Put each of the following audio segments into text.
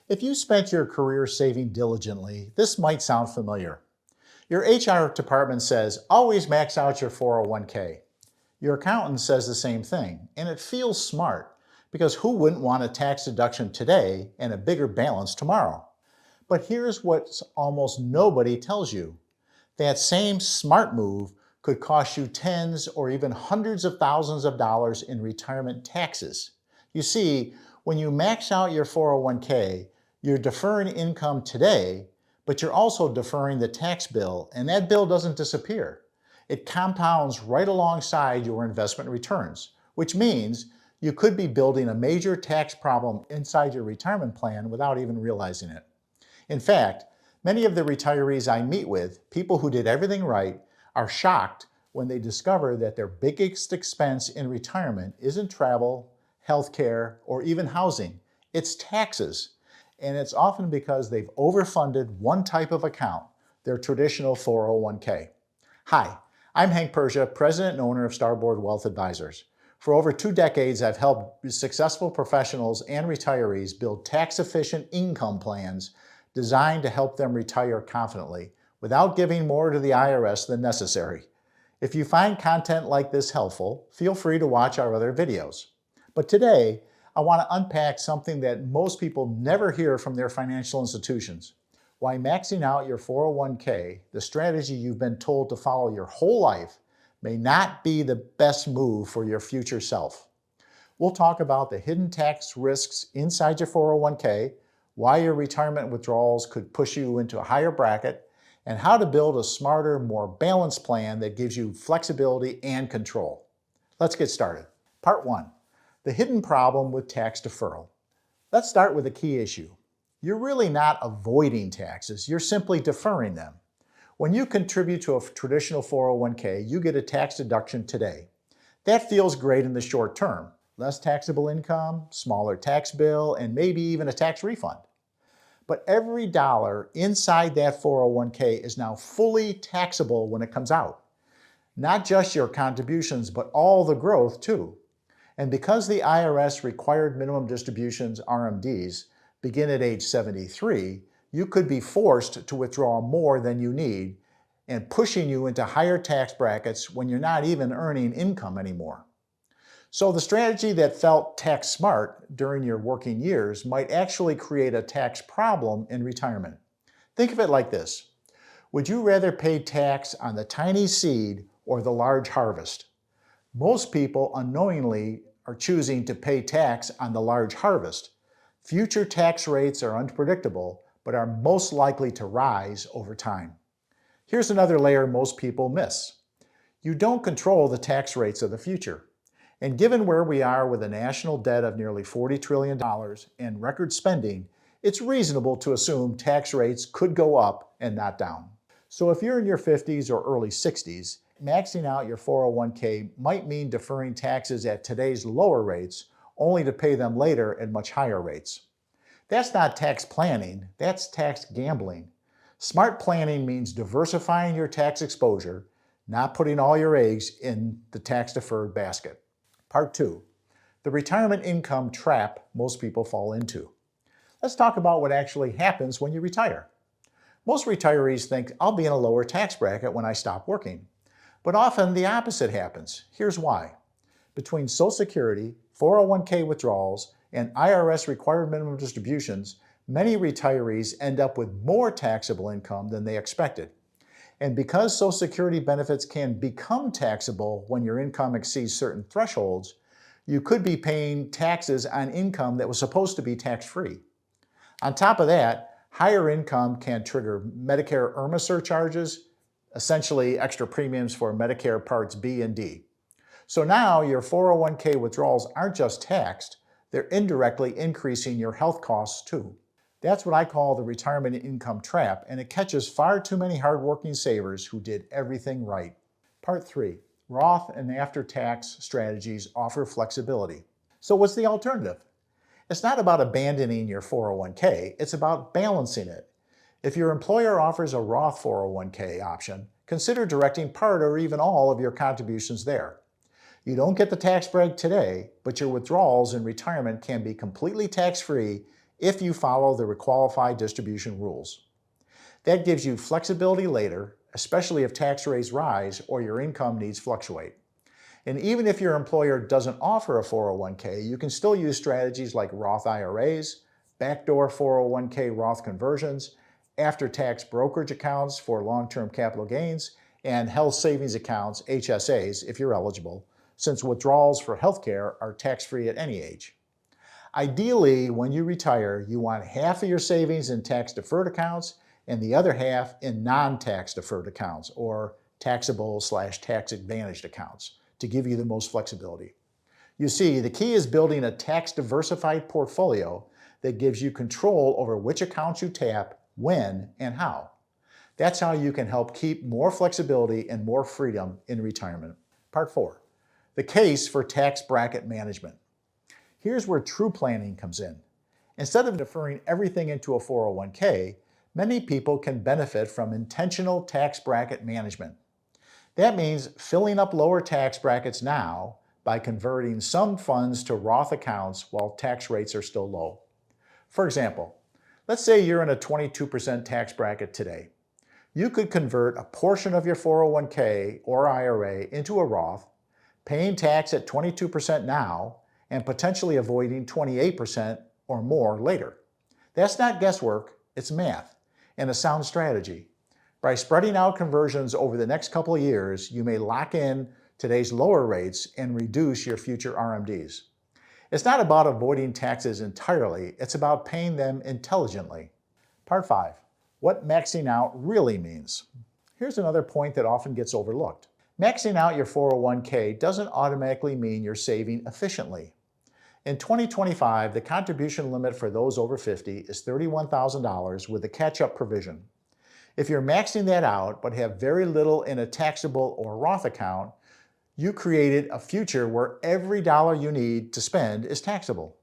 If you spent your career saving diligently, this might sound familiar. Your HR department says, always max out your 401k. Your accountant says the same thing, and it feels smart, because who wouldn't want a tax deduction today and a bigger balance tomorrow? But here's what almost nobody tells you. That same smart move could cost you tens or even hundreds of thousands of dollars in retirement taxes. You see, when you max out your 401k, you're deferring income today, but you're also deferring the tax bill, and that bill doesn't disappear. It compounds right alongside your investment returns, which means you could be building a major tax problem inside your retirement plan without even realizing it. In fact, many of the retirees I meet with, people who did everything right, are shocked when they discover that their biggest expense in retirement isn't travel, healthcare, or even housing. It's taxes. And it's often because they've overfunded one type of account, their traditional 401k. Hi, I'm Hank Persia, president and owner of Starboard Wealth Advisors. For over 2 decades, I've helped successful professionals and retirees build tax-efficient income plans designed to help them retire confidently without giving more to the IRS than necessary. If you find content like this helpful, feel free to watch our other videos. But today, I want to unpack something that most people never hear from their financial institutions. Why maxing out your 401k, the strategy you've been told to follow your whole life, may not be the best move for your future self. We'll talk about the hidden tax risks inside your 401k, why your retirement withdrawals could push you into a higher bracket, and how to build a smarter, more balanced plan that gives you flexibility and control. Let's get started. Part 1. The hidden problem with tax deferral. Let's start with a key issue. You're really not avoiding taxes, you're simply deferring them. When you contribute to a traditional 401k, you get a tax deduction today. That feels great in the short term. Less taxable income, smaller tax bill, and maybe even a tax refund. But every dollar inside that 401k is now fully taxable when it comes out. Not just your contributions, but all the growth too. And because the IRS required minimum distributions, RMDs, begin at age 73, you could be forced to withdraw more than you need and pushing you into higher tax brackets when you're not even earning income anymore. So the strategy that felt tax smart during your working years might actually create a tax problem in retirement. Think of it like this. Would you rather pay tax on the tiny seed or the large harvest? Most people unknowingly are choosing to pay tax on the large harvest. Future tax rates are unpredictable, but are most likely to rise over time. Here's another layer most people miss. You don't control the tax rates of the future. And given where we are with a national debt of nearly $40 trillion and record spending, it's reasonable to assume tax rates could go up and not down. So if you're in your 50s or early 60s, maxing out your 401k might mean deferring taxes at today's lower rates, only to pay them later at much higher rates. That's not tax planning, that's tax gambling. Smart planning means diversifying your tax exposure, not putting all your eggs in the tax-deferred basket. Part 2, the retirement income trap most people fall into. Let's talk about what actually happens when you retire. Most retirees think, I'll be in a lower tax bracket when I stop working. But often the opposite happens. Here's why. Between Social Security, 401k withdrawals, and IRS required minimum distributions, many retirees end up with more taxable income than they expected. And because Social Security benefits can become taxable when your income exceeds certain thresholds, you could be paying taxes on income that was supposed to be tax-free. On top of that, higher income can trigger Medicare IRMA surcharges, essentially extra premiums for Medicare Parts B and D. So now your 401k withdrawals aren't just taxed, they're indirectly increasing your health costs too. That's what I call the retirement income trap, and it catches far too many hardworking savers who did everything right. Part 3, Roth and after-tax strategies offer flexibility. So what's the alternative? It's not about abandoning your 401k, it's about balancing it. If your employer offers a Roth 401k option, consider directing part or even all of your contributions there. You don't get the tax break today, but your withdrawals in retirement can be completely tax-free if you follow the requalified distribution rules. That gives you flexibility later, especially if tax rates rise or your income needs fluctuate. And even if your employer doesn't offer a 401k, you can still use strategies like Roth IRAs, backdoor 401k Roth conversions, after-tax brokerage accounts for long-term capital gains, and health savings accounts, HSAs, if you're eligible, since withdrawals for healthcare are tax-free at any age. Ideally, when you retire, you want half of your savings in tax-deferred accounts and the other half in non-tax-deferred accounts, or taxable/tax-advantaged accounts, to give you the most flexibility. You see, the key is building a tax-diversified portfolio that gives you control over which accounts you tap, when, and how. That's how you can help keep more flexibility and more freedom in retirement. Part 4, the case for tax bracket management. Here's where true planning comes in. Instead of deferring everything into a 401k, many people can benefit from intentional tax bracket management. That means filling up lower tax brackets now by converting some funds to Roth accounts while tax rates are still low. For example, let's say you're in a 22% tax bracket today. You could convert a portion of your 401k or IRA into a Roth, paying tax at 22% now and potentially avoiding 28% or more later. That's not guesswork, it's math and a sound strategy. By spreading out conversions over the next couple of years, you may lock in today's lower rates and reduce your future RMDs. It's not about avoiding taxes entirely, it's about paying them intelligently. Part 5, what maxing out really means. Here's another point that often gets overlooked. Maxing out your 401k doesn't automatically mean you're saving efficiently. In 2025, the contribution limit for those over 50 is $31,000 with a catch-up provision. If you're maxing that out but have very little in a taxable or Roth account, you created a future where every dollar you need to spend is taxable.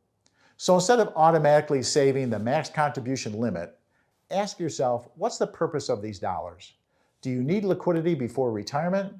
So instead of automatically saving the max contribution limit, ask yourself, what's the purpose of these dollars? Do you need liquidity before retirement?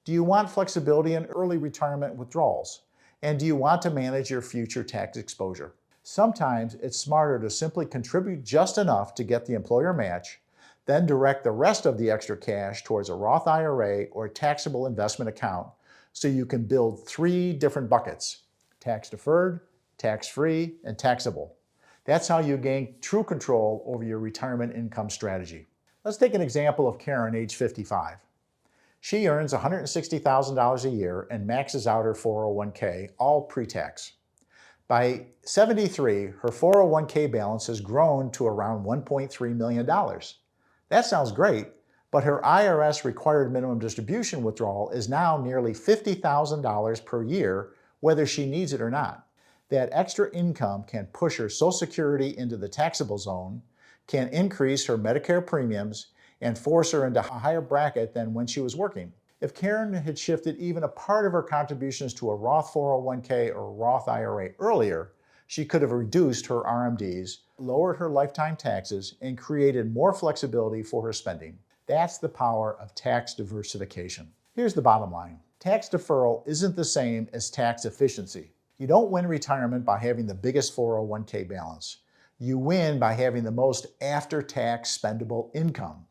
Do you want flexibility in early retirement withdrawals? And do you want to manage your future tax exposure? Sometimes it's smarter to simply contribute just enough to get the employer match, then direct the rest of the extra cash towards a Roth IRA or taxable investment account so you can build 3 different buckets: tax-deferred, tax-free, and taxable. That's how you gain true control over your retirement income strategy. Let's take an example of Karen, age 55. She earns $160,000 a year and maxes out her 401k, all pre-tax. By 73, her 401k balance has grown to around $1.3 million. That sounds great, but her IRS required minimum distribution withdrawal is now nearly $50,000 per year, whether she needs it or not. That extra income can push her Social Security into the taxable zone, can increase her Medicare premiums, and force her into a higher bracket than when she was working. If Karen had shifted even a part of her contributions to a Roth 401k or Roth IRA earlier, she could have reduced her RMDs, lowered her lifetime taxes, and created more flexibility for her spending. That's the power of tax diversification. Here's the bottom line. Tax deferral isn't the same as tax efficiency. You don't win retirement by having the biggest 401k balance. You win by having the most after-tax spendable income.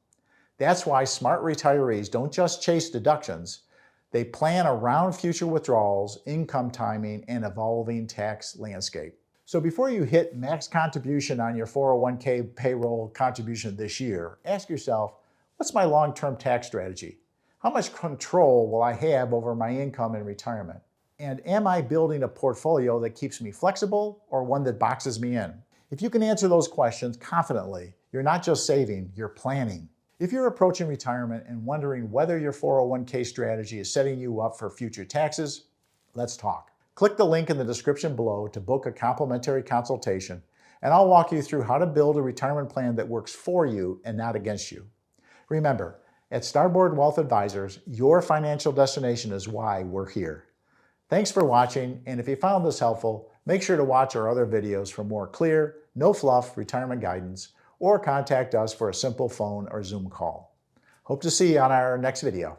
That's why smart retirees don't just chase deductions. They plan around future withdrawals, income timing, and evolving tax landscape. So before you hit max contribution on your 401k payroll contribution this year, ask yourself, what's my long-term tax strategy? How much control will I have over my income in retirement? And am I building a portfolio that keeps me flexible or one that boxes me in? If you can answer those questions confidently, you're not just saving, you're planning. If you're approaching retirement and wondering whether your 401k strategy is setting you up for future taxes, let's talk. Click the link in the description below to book a complimentary consultation, and I'll walk you through how to build a retirement plan that works for you and not against you. Remember, at Starboard Wealth Advisors, your financial destination is why we're here. Thanks for watching, and if you found this helpful, make sure to watch our other videos for more clear, no fluff retirement guidance, or contact us for a simple phone or Zoom call. Hope to see you on our next video.